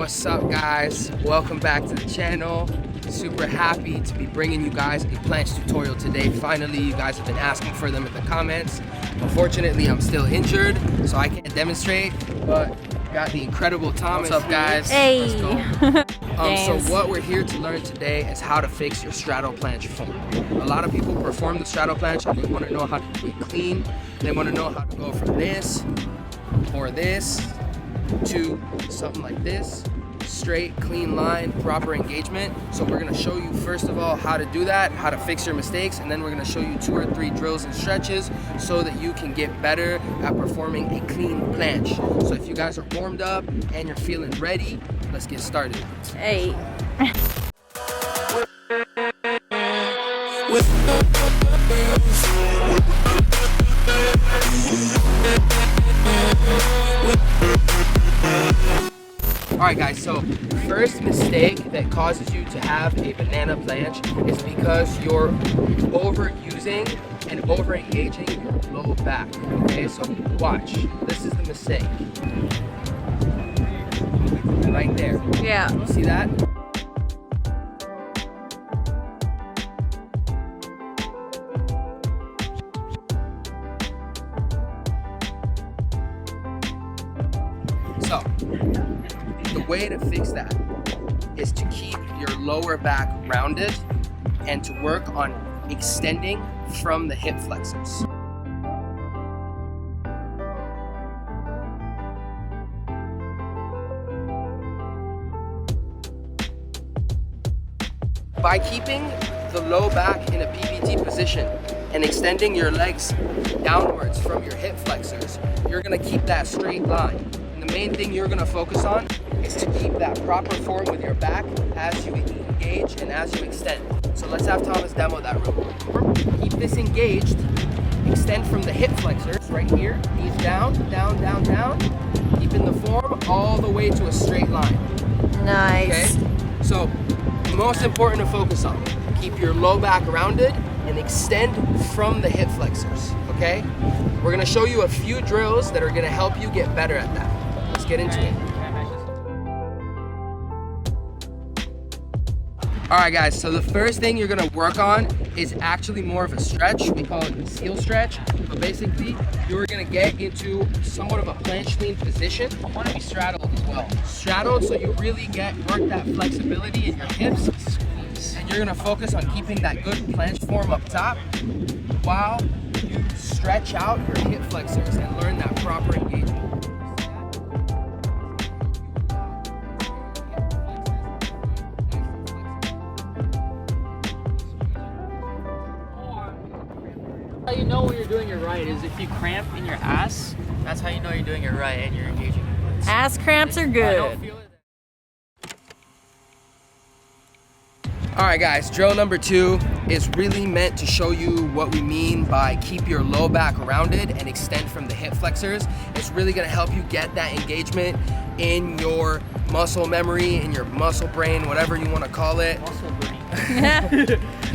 What's up, guys? Welcome back to the channel. Super happy to be bringing you guys a planche tutorial today. Finally, you guys have been asking for them in the comments. Unfortunately, I'm still injured, so I can't demonstrate, but got the incredible Thomas. What's up, guys? Hey. So what we're here to learn today is how to fix your straddle planche form. A lot of people perform the straddle planche and they want to know how to do it clean. They want to know how to go from this or this to something like this. Straight, clean line, proper engagement. So we're gonna show you first of all how to do that, how to fix your mistakes, and then we're gonna show you 2 or 3 drills and stretches so that you can get better at performing a clean planche. So if you guys are warmed up and you're feeling ready, let's get started. Hey. Alright guys, so first mistake that causes you to have a banana planche is because you're overusing and over-engaging your low back. Okay, so watch. This is the mistake. Right there. Yeah. You see that? So, the way to fix that is to keep your lower back rounded and to work on extending from the hip flexors. By keeping the low back in a PBT position and extending your legs downwards from your hip flexors, you're gonna keep that straight line. The main thing you're going to focus on is to keep that proper form with your back as you engage and as you extend. So let's have Thomas demo that real quick. Keep this engaged, extend from the hip flexors right here, knees down, down, down, down, keeping the form all the way to a straight line. Nice. Okay? So most important to focus on, keep your low back rounded and extend from the hip flexors, okay? We're going to show you a few drills that are going to help you get better at that. Let's get into it. Alright guys, so the first thing you're going to work on is actually more of a stretch. We call it the seal stretch. But basically, you're going to get into somewhat of a planche lean position. I want to be straddled as well. Straddled so you really work that flexibility in your hips. And you're going to focus on keeping that good planche form up top while you stretch out your hip flexors and learn that proper engagement. How you know when you're doing it right is if you cramp in your ass, that's how you know you're doing it right and you're engaging your glutes. Ass cramps are I good. don't feel it. Alright guys, drill number 2 is really meant to show you what we mean by keep your low back rounded and extend from the hip flexors. It's really going to help you get that engagement in your muscle memory, in your muscle brain, whatever you want to call it. Muscle brain.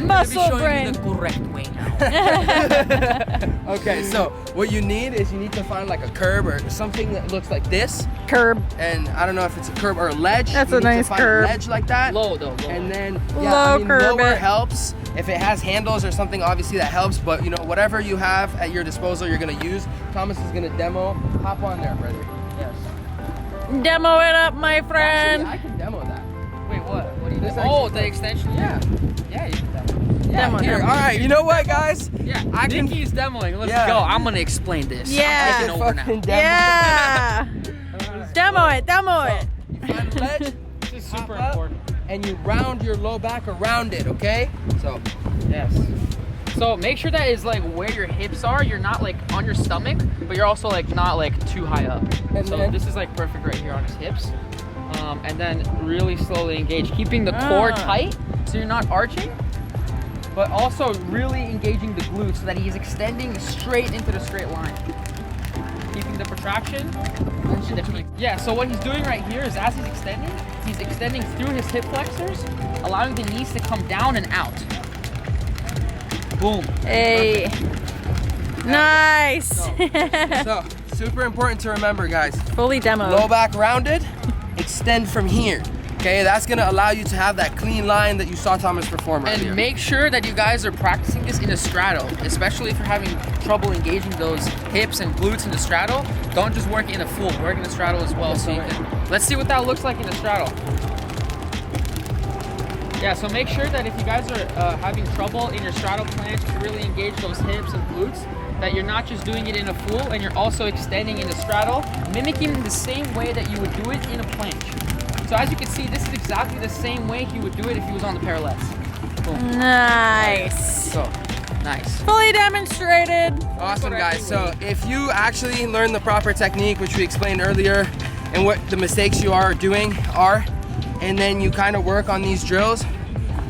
Muscle brain. The correct way now. Okay, so what you need is you need to find like a curb or something that looks like this. Curb. And I don't know if it's a curb or a ledge. That's you a need nice to find curb. A ledge like that. Low though. Low. And then Low curb lower it. helps. If it has handles or something, obviously that helps. But you know, whatever you have at your disposal, you're gonna use. Thomas is gonna demo. Hop on there, brother. Yes. Demo it up, my friend. Actually, I can demo that. Wait, what? What do you This do? Oh, actually- the extension? Yeah. Yeah, you can demo. Yeah. Demo, Here. demo. All right. You know what, guys? Yeah, I can- Nikki's demoing. Let's Yeah. go. I'm gonna explain this. Yeah. I'm taking over now. Fucking demo. Yeah. Demo it. Demo it. You find a ledge. This is super Hop up, important. and you round your low back around it. Okay. So. Yes. So make sure that is like where your hips are. You're not like on your stomach, but you're also like not like too high up. And So then- this is like perfect right here on his hips. And then really slowly engage, keeping the core tight so you're not arching, but also really engaging the glutes so that he's extending straight into the straight line. Keeping the protraction. Yeah, so what he's doing right here is as he's extending through his hip flexors, allowing the knees to come down and out. Boom. Hey. Nice. So, super important to remember, guys. Fully demoed. Low back rounded, extend from here. Okay, that's gonna allow you to have that clean line that you saw Thomas perform earlier. And make sure that you guys are practicing this in a straddle, especially if you're having trouble engaging those hips and glutes in the straddle. Don't just work in a full, work in the straddle as well. So you can, let's see what that looks like in the straddle. Yeah, so make sure that if you guys are having trouble in your straddle planche to really engage those hips and glutes, that you're not just doing it in a full and you're also extending in the straddle, mimicking the same way that you would do it in a planche. So as you can see, this is exactly the same way he would do it if he was on the parallettes. Boom. Nice. So, nice. Fully demonstrated. Awesome, guys. So if you actually learn the proper technique, which we explained earlier, and what the mistakes you are doing are, and then you kind of work on these drills,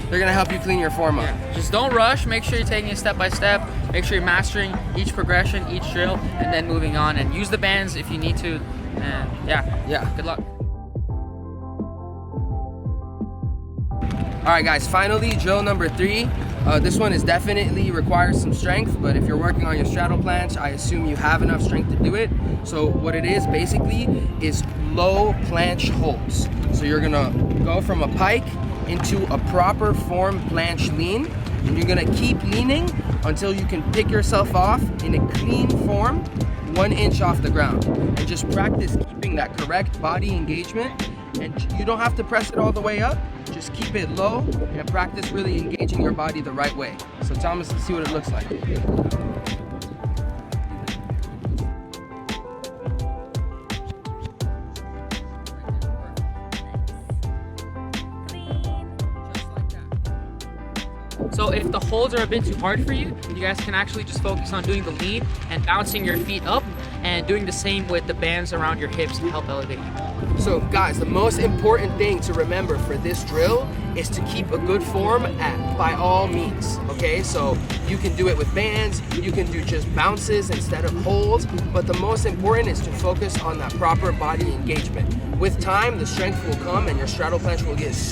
they're gonna help you clean your form up. Yeah. Just don't rush. Make sure you're taking it step by step. Make sure you're mastering each progression, each drill, and then moving on. And use the bands if you need to. And yeah. Good luck. All right, guys, finally, drill number 3. This one is definitely requires some strength, but if you're working on your straddle planche, I assume you have enough strength to do it. So what it is basically is low planche holds. So you're gonna go from a pike into a proper form planche lean, and you're gonna keep leaning until you can pick yourself off in a clean form 1 inch off the ground. And just practice keeping that correct body engagement, and you don't have to press it all the way up. Just keep it low and practice really engaging your body the right way. So Thomas, let's see what it looks like. So if the holds are a bit too hard for you, you guys can actually just focus on doing the lead and bouncing your feet up and doing the same with the bands around your hips to help elevate you. So guys, the most important thing to remember for this drill is to keep a good form by all means, okay? So you can do it with bands, you can do just bounces instead of holds, but the most important is to focus on that proper body engagement. With time, the strength will come and your straddle planche will get